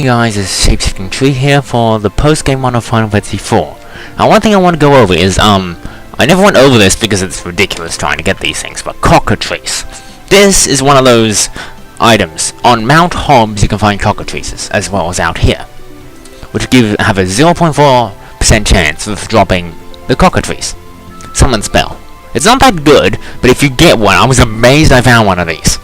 guys, it's Shapeshifting Tree here for the post-game one of Final Fantasy 4. Now one thing I want to go over is, I never went over this because it's ridiculous trying to get these things, but cockatrice. This is one of those items. On Mount Ordeals you can find cockatrices, as well as out here, which have a 0.4% chance of dropping the cockatrice. Summon spell. It's not that good, but if you get one, I was amazed I found one of these.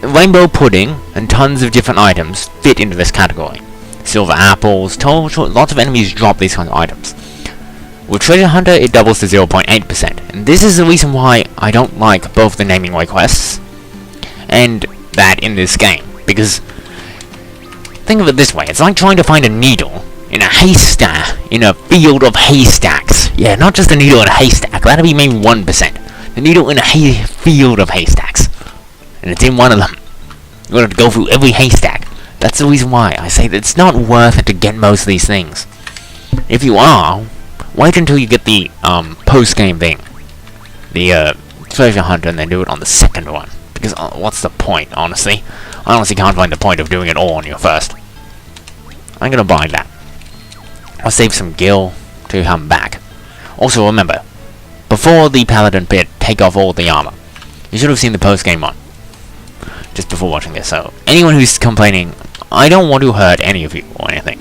Rainbow pudding and tons of different items fit into this category. Silver apples, lots of enemies drop these kinds of items. With Treasure Hunter, it doubles to 0.8%, and this is the reason why I don't like both the naming requests and that in this game. Because, think of it this way, it's like trying to find a needle in a haystack, in a field of haystacks. Yeah, not just a needle in a haystack, that'd be maybe 1%. The needle in a field of haystacks. And it's in one of them. You're gonna go through every haystack. That's the reason why I say that it's not worth it to get most of these things. If you are, wait until you get the post-game thing, the treasure hunter, and then do it on the second one. Because what's the point, honestly? I honestly can't find the point of doing it all on your first. I'm gonna buy that. I'll save some gil to come back. Also remember, before the paladin pit, take off all the armor. You should have seen the post-game one just before watching this, so anyone who's complaining, I don't want to hurt any of you or anything.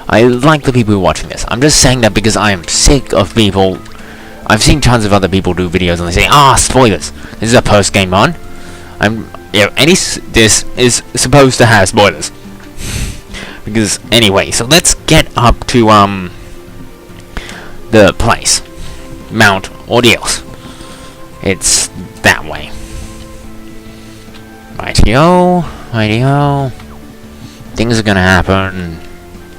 I like the people who are watching this. I'm just saying that because I am sick of people. I've seen tons of other people do videos and they say, spoilers. This is a post-game one. This is supposed to have spoilers. Because anyway, so let's get up to the place, Mount Ordeals. It's that way. Rightio. Things are gonna happen.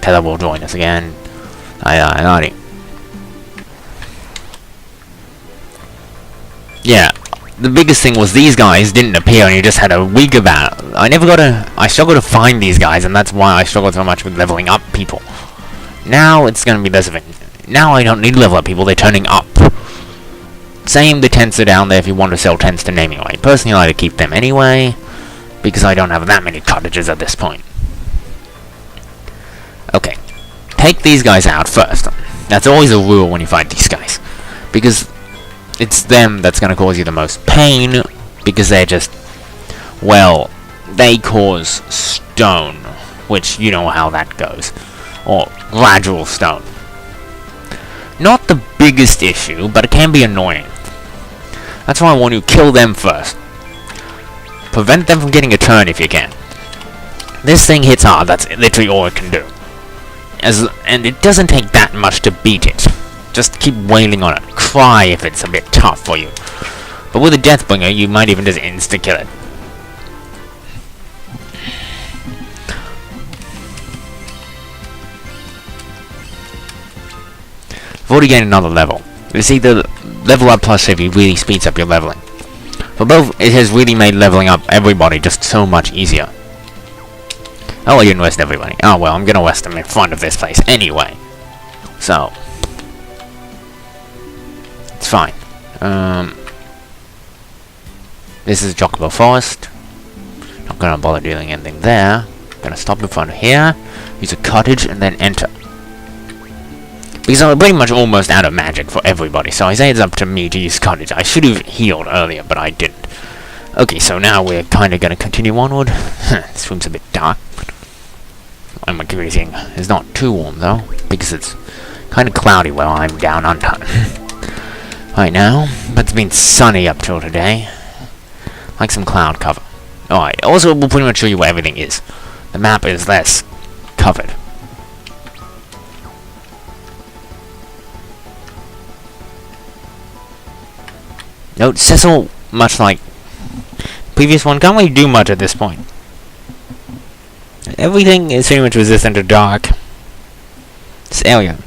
Tether will join us again. Yeah, the biggest thing was these guys didn't appear and you just had a week about it. I struggled to find these guys, and that's why I struggled so much with leveling up people. Now it's gonna be less of it. Now I don't need to level up people, they're turning up. Same, the tents are down there if you want to sell tents to naming right. Personally, I like to keep them anyway, because I don't have that many cottages at this point. Okay, take these guys out first. That's always a rule when you fight these guys, because it's them that's going to cause you the most pain, because they're just, well, they cause stone, which you know how that goes, or gradual stone. Not the biggest issue, but it can be annoying. That's why I want you to kill them first. Prevent them from getting a turn if you can. This thing hits hard, that's literally all it can do. And it doesn't take that much to beat it. Just keep wailing on it. Cry if it's a bit tough for you. But with a Deathbringer, you might even just insta-kill it. I've already gained another level. You see, the level up plus heavy really speeds up your leveling. For both, it has really made leveling up everybody just so much easier. Oh, I didn't rest everybody. Oh well, I'm gonna rest them in front of this place anyway. So, it's fine. This is Chocobo Forest. Not gonna bother doing anything there. Gonna stop in front of here, use a cottage, and then enter. Because I'm pretty much almost out of magic for everybody, so I say it's up to me to use cottage. I should have healed earlier, but I didn't. Okay, so now we're kind of going to continue onward. This room's a bit dark. I'm increasing. It's not too warm, though, because it's kind of cloudy where I'm down under. Right now, but it's been sunny up till today. Like some cloud cover. Alright, also we'll pretty much show you where everything is. The map is less covered. Note, Cecil, much like previous one, can't really do much at this point. Everything is pretty much resistant to dark. This area.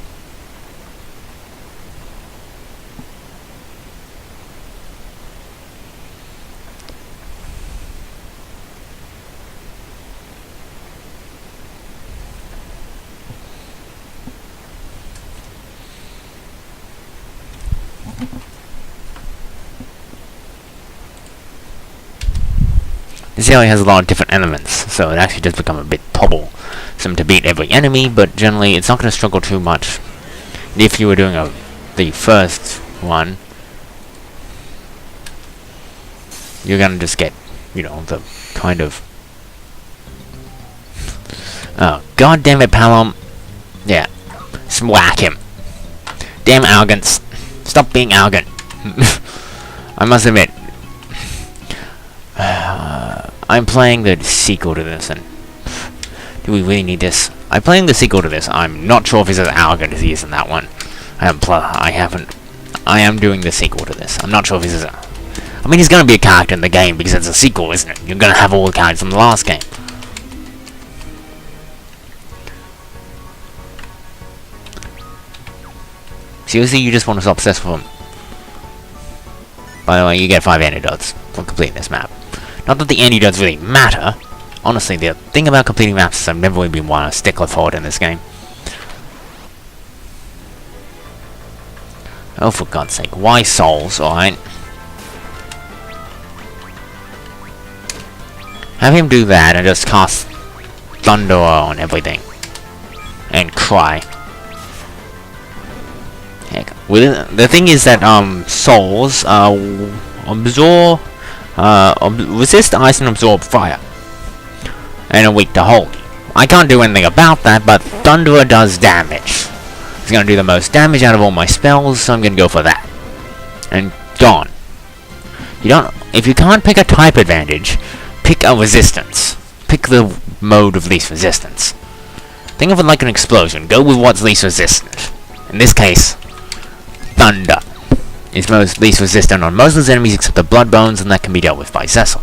This area has a lot of different elements, so it actually does become a bit trouble some to beat every enemy, but generally it's not going to struggle too much. If you were doing the first one, you're going to just get, you know, the kind of... Oh, god damn it, Palom. Yeah. Just whack him. Damn arrogance. Stop being arrogant. I must admit, I'm playing the sequel to this, and do we really need this? I'm playing the sequel to this. I'm not sure if he's as arrogant as he is in that one. I am doing the sequel to this. I'm not sure if he's as... I mean, he's going to be a character in the game because it's a sequel, isn't it? You're going to have all the characters from the last game. Seriously, you just want to stop obsessed with him? By the way, you get 5 antidotes for completing this map. Not that the antidotes really matter. Honestly, the thing about completing maps is I've never really been one a stickler for it in this game. Oh, for God's sake. Why souls, alright? Have him do that and just cast thunder on everything. And cry. Heck. Well, the thing is that, souls, absorb... resist ice and absorb fire. And are weak to holy. I can't do anything about that, but Thunderer does damage. It's gonna do the most damage out of all my spells, so I'm gonna go for that. And gone. You don't... If you can't pick a type advantage, pick a resistance. Pick the mode of least resistance. Think of it like an explosion. Go with what's least resistant. In this case, thunder is least resistant on most of his enemies except the blood bones, and that can be dealt with by Cecil.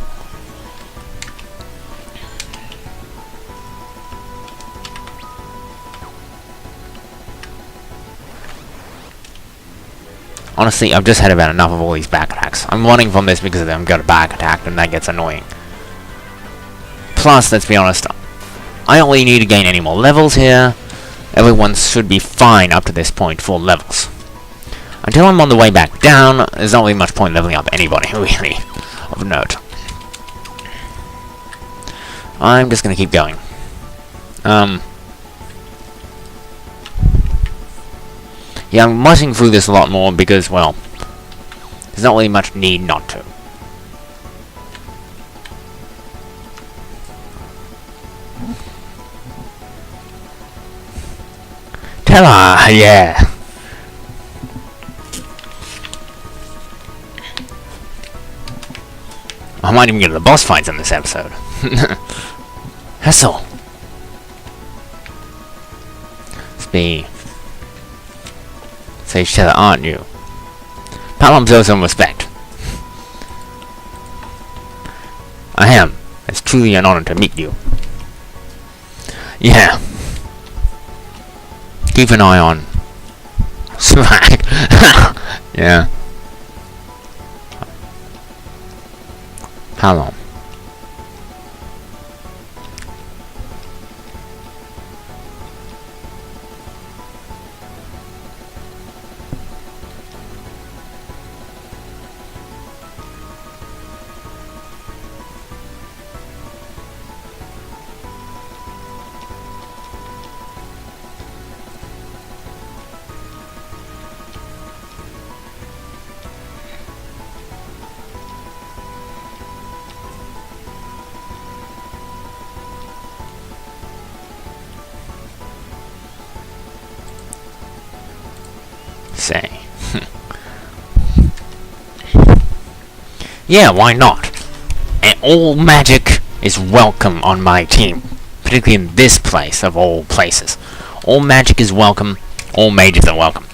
Honestly, I've just had about enough of all these back attacks. I'm running from this because I'm got a back attack, and that gets annoying. Plus, let's be honest, I don't really need to gain any more levels here. Everyone should be fine up to this point for levels. Until I'm on the way back down, there's not really much point leveling up anybody, really, of note. I'm just gonna keep going. Yeah, I'm rushing through this a lot more because, well, there's not really much need not to. Tell her, yeah. I might even get to the boss fights in this episode. Hessel. Let's be... Say each other, aren't you? Palom shows some respect. I am. It's truly an honor to meet you. Yeah. Keep an eye on... Swag. Yeah. Palom. Say. Yeah, why not? And all magic is welcome on my team. Particularly in this place of all places. All magic is welcome. All mages are welcome.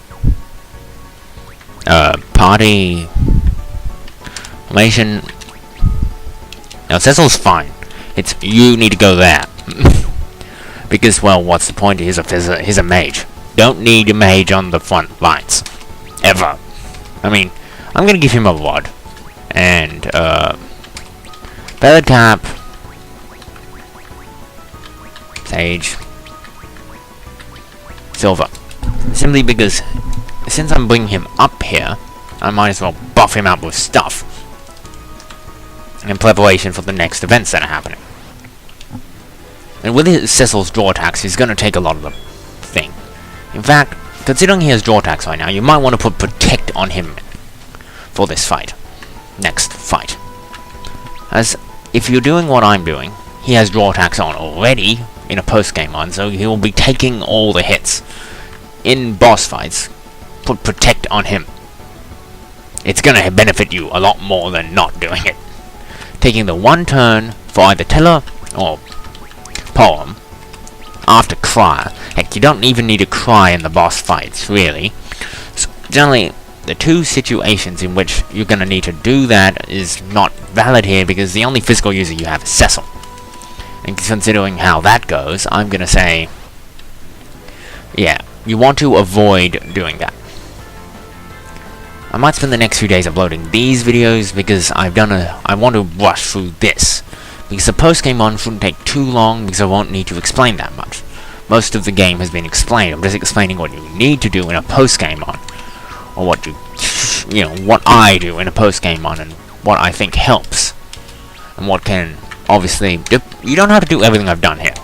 Party... Formation... No, Cecil's fine. It's you need to go there. Because, well, what's the point? He's a mage. Don't need a mage on the front lines. Ever. I mean, I'm gonna give him a rod. And, feather cap. Sage. Silver. Simply because, since I'm bringing him up here, I might as well buff him up with stuff. In preparation for the next events that are happening. And with his Cecil's draw attacks, he's gonna take a lot of the thing. In fact, considering he has draw attacks right now, you might want to put Protect on him for this fight. Next fight. As if you're doing what I'm doing, he has draw attacks on already in a post-game run, so he will be taking all the hits. In boss fights, put Protect on him. It's gonna benefit you a lot more than not doing it. Taking the one turn for either Teller or Poem after Cry. Heck, you don't even need to Cry in the boss fights, really. So generally, the two situations in which you're gonna need to do that is not valid here because the only physical user you have is Cecil. And considering how that goes, I'm gonna say, yeah, you want to avoid doing that. I might spend the next few days uploading these videos because I want to rush through this. Because the post-game run shouldn't take too long because I won't need to explain that much. Most of the game has been explained. I'm just explaining what you need to do in a post-game run. Or what what I do in a post-game run and what I think helps. And what can, obviously, you don't have to do everything I've done here.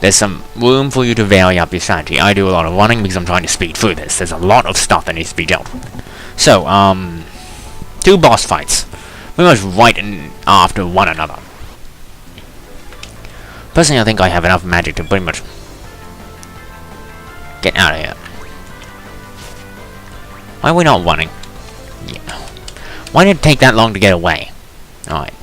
There's some room for you to vary up your strategy. I do a lot of running because I'm trying to speed through this. There's a lot of stuff that needs to be dealt with. So, 2 boss fights. Pretty much right after one another. Personally, I think I have enough magic to pretty much get out of here. Why are we not running? Yeah. Why did it take that long to get away? Alright.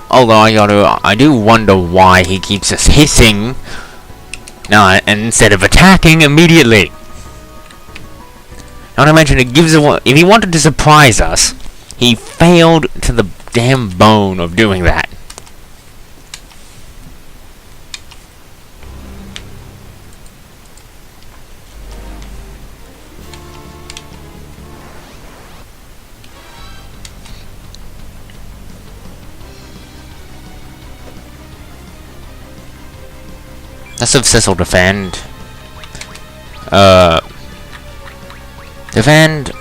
Although I do wonder why he keeps us hitting instead of attacking immediately. Not to mention, it gives if he wanted to surprise us, he failed to the damn bone of doing that. Let's have Cecil defend. Defend,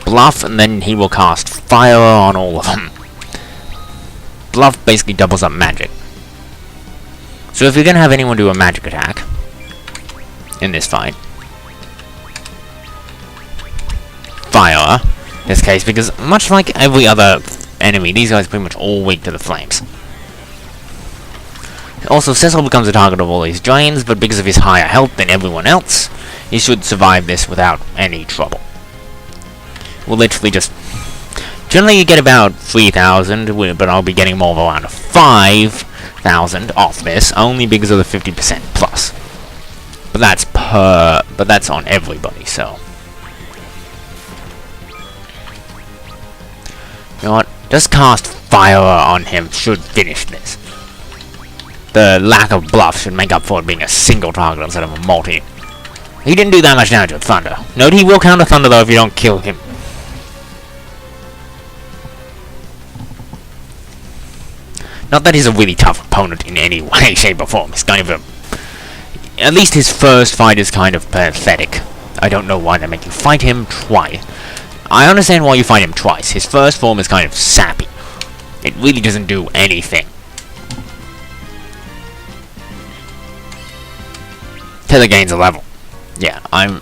Bluff, and then he will cast Fire on all of them. Bluff basically doubles up magic. So if you're gonna have anyone do a magic attack in this fight, Fire, in this case, because much like every other enemy, these guys are pretty much all weak to the flames. Also, Cecil becomes a target of all these drains, but because of his higher health than everyone else, he should survive this without any trouble. We'll literally just... Generally you get about 3,000, but I'll be getting more of around 5,000 off this, only because of the 50% plus. But that's on everybody, so... You know what? Just cast Fire on him should finish this. The lack of bluff should make up for it being a single target instead of a multi. He didn't do that much damage with Thunder. Note he will counter Thunder though if you don't kill him. Not that he's a really tough opponent in any way, shape or form. He's kind of a... At least his first fight is kind of pathetic. I don't know why they make you fight him twice. I understand why you fight him twice. His first form is kind of sappy. It really doesn't do anything. Teller gains a level. Yeah, I'm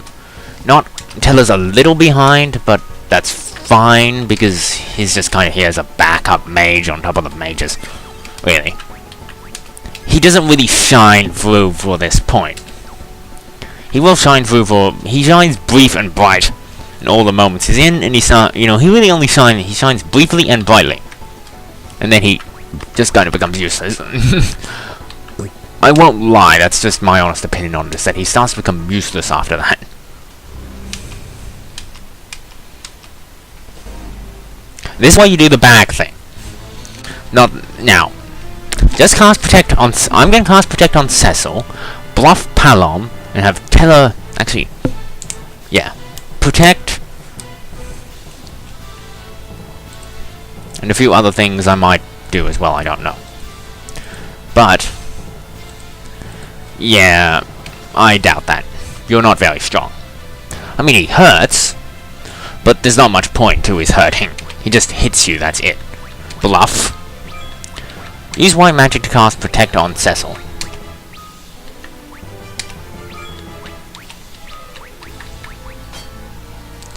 not... Teller's a little behind, but that's fine, because he's just kind of... He has a backup mage on top of the mages. Really. He doesn't really shine through for this point. He will shine through for... He shines brief and bright in all the moments he's in, and he's not... You know, he really only shines... He shines briefly and brightly. And then he just kind of becomes useless. I won't lie, that's just my honest opinion on this, that he starts to become useless after that. This is why you do the bag thing. Not now. Just cast Protect on... I'm going to cast Protect on Cecil, Bluff Palom, and have Teller... Actually, yeah. Protect. And a few other things I might do as well, I don't know. But... Yeah, I doubt that. You're not very strong. I mean, he hurts, but there's not much point to his hurting. He just hits you, that's it. Bluff. Use white magic to cast Protect on Cecil.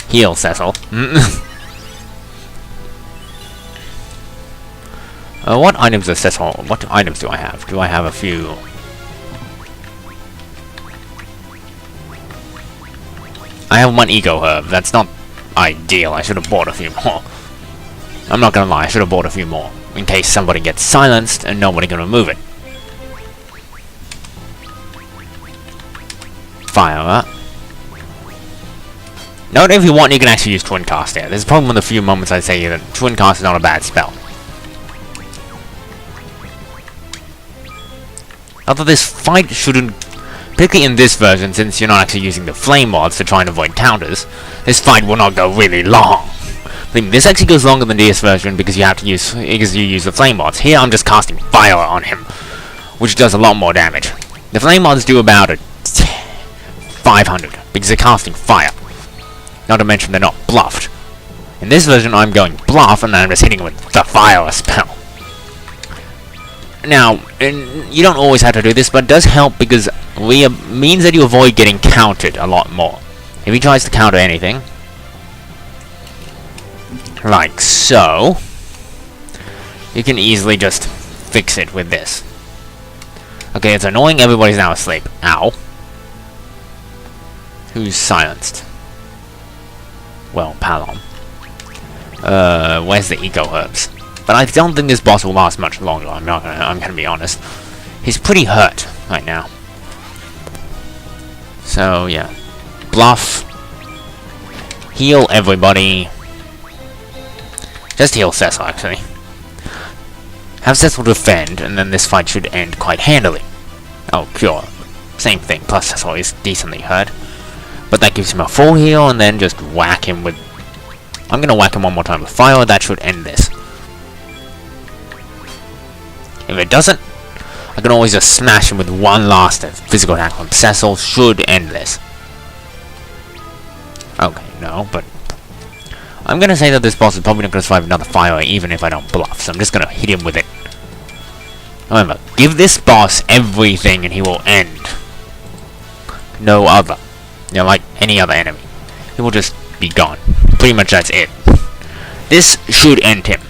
Heal Cecil. What items does Cecil... What items do I have? Do I have a few... I have one Eco Herb. That's not ideal. I should have bought a few more. I'm not gonna lie, I should have bought a few more. In case somebody gets silenced and nobody can remove it. Fire. Note if you want, you can actually use Twin Cast here. There's probably one of the few moments I say that Twin Cast is not a bad spell. Although this fight shouldn't... Particularly in this version, since you're not actually using the flame mods to try and avoid counters, this fight will not go really long. This actually goes longer than DS version because you have to use the flame mods. Here I'm just casting fire on him, which does a lot more damage. The flame mods do about 500 because they're casting fire. Not to mention they're not bluffed. In this version I'm going bluff and then I'm just hitting with the fire spell. Now, you don't always have to do this, but it does help because it means that you avoid getting countered a lot more. If he tries to counter anything, like so, you can easily just fix it with this. Okay, it's annoying, everybody's now asleep. Ow. Who's silenced? Well, Palom. Where's the Eco Herbs? But I don't think this boss will last much longer, I'm gonna be honest. He's pretty hurt right now. So, yeah. Bluff. Heal everybody. Just heal Cecil, actually. Have Cecil defend, and then this fight should end quite handily. Oh, Cure. Same thing, plus Cecil is decently hurt. But that gives him a full heal, and then just whack him with... I'm gonna whack him one more time with fire, that should end this. If it doesn't, I can always just smash him with one last physical attack on Cecil, should end this. Okay, no, but... I'm gonna say that this boss is probably not gonna survive another fire even if I don't bluff, so I'm just gonna hit him with it. Remember, give this boss everything and he will end. No other. You know, like any other enemy. He will just be gone. Pretty much that's it. This should end him.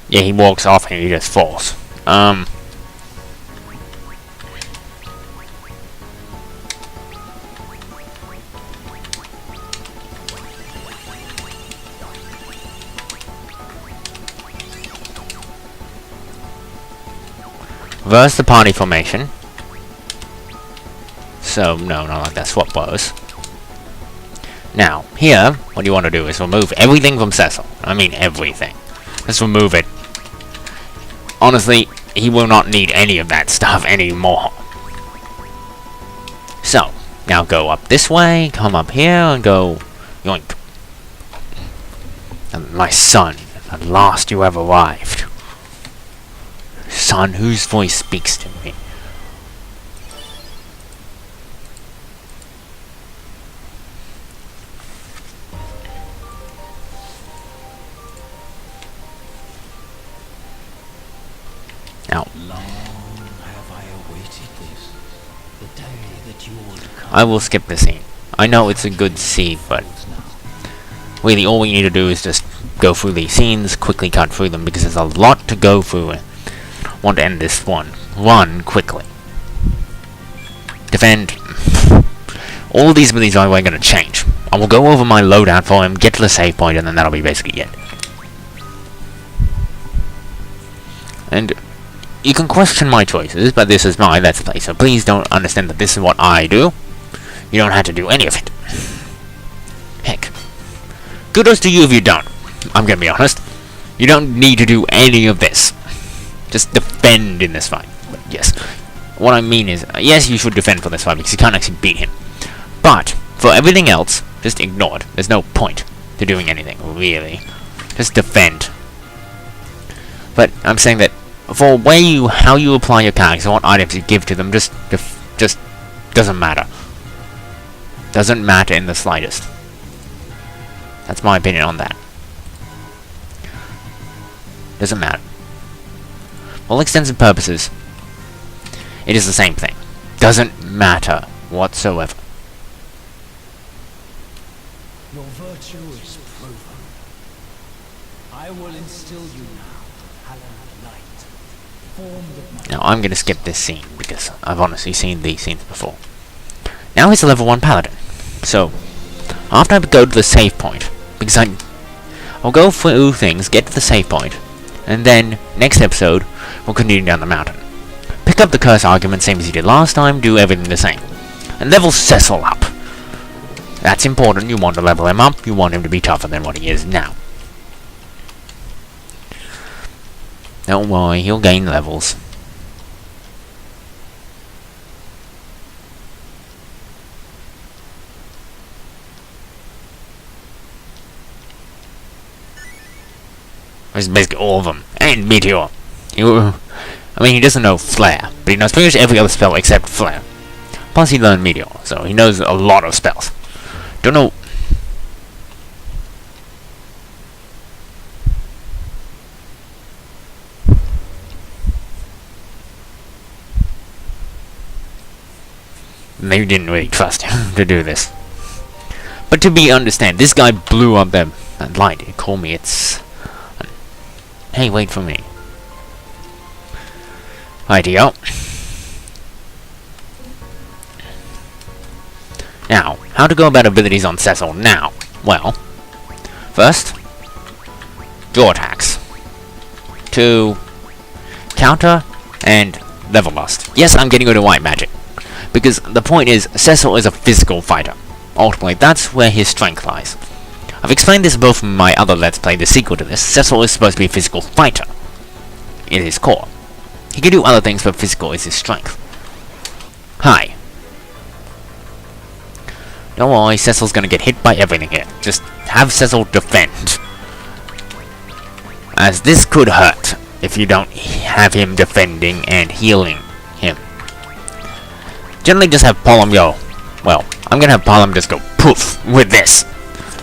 Yeah, he walks off and he just falls. Reverse the party formation. So, no, not like that. Swap bows. Now, here, what you want to do is remove everything from Cecil. I mean everything. Just remove it. Honestly, he will not need any of that stuff anymore. So, now go up this way, come up here, and go... yoink. And my son, at last you have arrived. Son, whose voice speaks to me? Now, I will skip the scene. I know it's a good scene, but really all we need to do is just go through these scenes, quickly cut through them, because there's a lot to go through and I want to end this one quickly. Defend. All these abilities are going to change. I will go over my loadout for him, get to the save point, and then that'll be basically it. And you can question my choices, but this is my Let's Play, so please don't understand that this is what I do. You don't have to do any of it. kudos to you if you don't. I'm gonna be honest. You don't need to do any of this. Just defend in this fight. But yes. What I mean is, yes, you should defend for this fight because you can't actually beat him. But, for everything else, just ignore it. There's no point to doing anything, really. Just defend. But I'm saying that for how you apply your characters and what items you give to them, just doesn't matter. Doesn't matter in the slightest. That's my opinion on that. Doesn't matter. For all extensive purposes, it is the same thing. Doesn't matter whatsoever. Your virtue is proven. I will instill you now, hallowed light, formed of my... Now I'm gonna skip this scene because I've honestly seen these scenes before. Now he's a level 1 paladin. So, after I go to the save point, because I'll go through things, get to the save point, and then next episode we'll continue down the mountain. Pick up the curse argument same as you did last time, do everything the same. And level Cecil up. That's important, you want to level him up, you want him to be tougher than what he is now. Don't worry, he'll gain levels. It's basically all of them. And Meteor. I mean, he doesn't know Flare, but he knows pretty much every other spell except Flare. Plus, he learned Meteor, so he knows a lot of spells. Don't know. They didn't really trust him to do this. But to be understand, this guy blew up that light. He called me, Hey, wait for me. Rightio. Now, how to go about abilities on Cecil now? Well, first, draw attacks. 2, counter, and level lust. Yes, I'm getting rid of white magic. Because the point is, Cecil is a physical fighter. Ultimately, that's where his strength lies. I've explained this both in my other Let's Play, the sequel to this. Cecil is supposed to be a physical fighter. In his core. He can do other things, but physical is his strength. Hi. Don't worry, Cecil's gonna get hit by everything here. Just have Cecil defend. As this could hurt if you don't have him defending and healing him. Generally just have Palom go. Well, I'm gonna have Palom just go poof with this.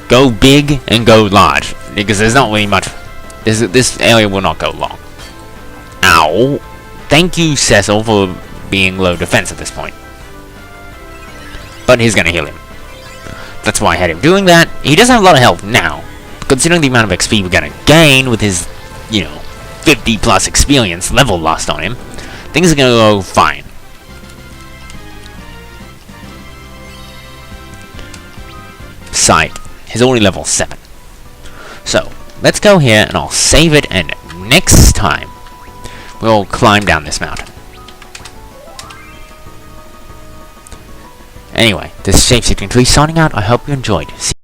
Go big and go large. Because there's not really much. This area will not go long. Ow. Thank you, Cecil, for being low defense at this point. But he's gonna heal him. That's why I had him doing that. He doesn't have a lot of health now. Considering the amount of XP we're gonna gain with his, 50 plus experience level lost on him, things are gonna go fine. Sight. He's already level 7. So, let's go here and I'll save it, and next time we'll climb down this mountain. Anyway, this is Shape 63 signing out. I hope you enjoyed.